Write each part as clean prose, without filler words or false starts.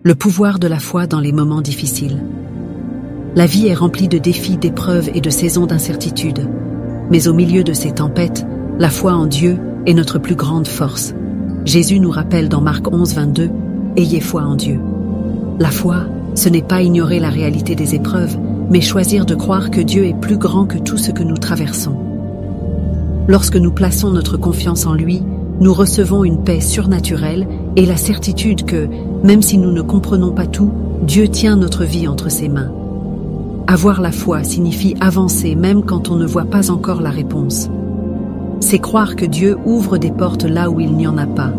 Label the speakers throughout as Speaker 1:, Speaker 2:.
Speaker 1: Le pouvoir de la foi dans les moments difficiles. La vie est remplie de défis, d'épreuves et de saisons d'incertitude. Mais au milieu de ces tempêtes, la foi en Dieu est notre plus grande force. Jésus nous rappelle dans Marc 11, 22, « Ayez foi en Dieu ». La foi, ce n'est pas ignorer la réalité des épreuves, mais choisir de croire que Dieu est plus grand que tout ce que nous traversons. Lorsque nous plaçons notre confiance en lui, nous recevons une paix surnaturelle et la certitude que, même si nous ne comprenons pas tout, Dieu tient notre vie entre ses mains. Avoir la foi signifie avancer même quand on ne voit pas encore la réponse. C'est croire que Dieu ouvre des portes là où il n'y en a pas,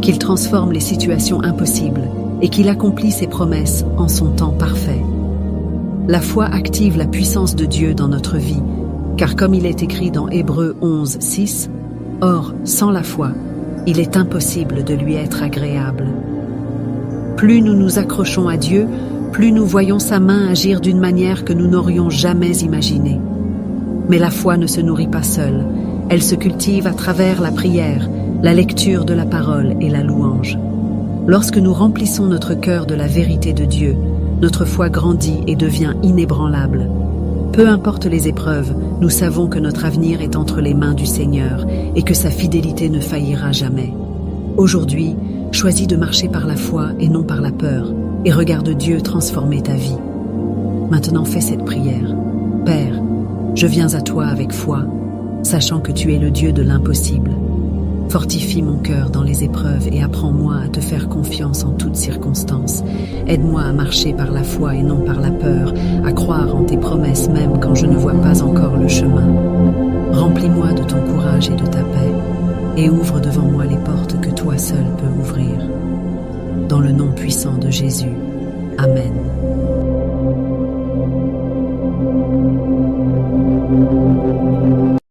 Speaker 1: qu'il transforme les situations impossibles et qu'il accomplit ses promesses en son temps parfait. La foi active la puissance de Dieu dans notre vie, car comme il est écrit dans Hébreux 11, 6, « Or, sans la foi, il est impossible de lui être agréable. » Plus nous nous accrochons à Dieu, plus nous voyons sa main agir d'une manière que nous n'aurions jamais imaginée. Mais la foi ne se nourrit pas seule, elle se cultive à travers la prière, la lecture de la parole et la louange. Lorsque nous remplissons notre cœur de la vérité de Dieu, notre foi grandit et devient inébranlable. Peu importe les épreuves, nous savons que notre avenir est entre les mains du Seigneur et que sa fidélité ne faillira jamais. Aujourd'hui, choisis de marcher par la foi et non par la peur, et regarde Dieu transformer ta vie. Maintenant fais cette prière. Père, je viens à toi avec foi, sachant que tu es le Dieu de l'impossible. Fortifie mon cœur dans les épreuves et apprends-moi à te faire confiance en toutes circonstances. Aide-moi à marcher par la foi et non par la peur, à croire en tes promesses même quand je ne vois pas encore le chemin. Remplis-moi de ton courage et de ta paix, et ouvre devant moi les portes que toi seul peux ouvrir. Dans le nom puissant de Jésus. Amen.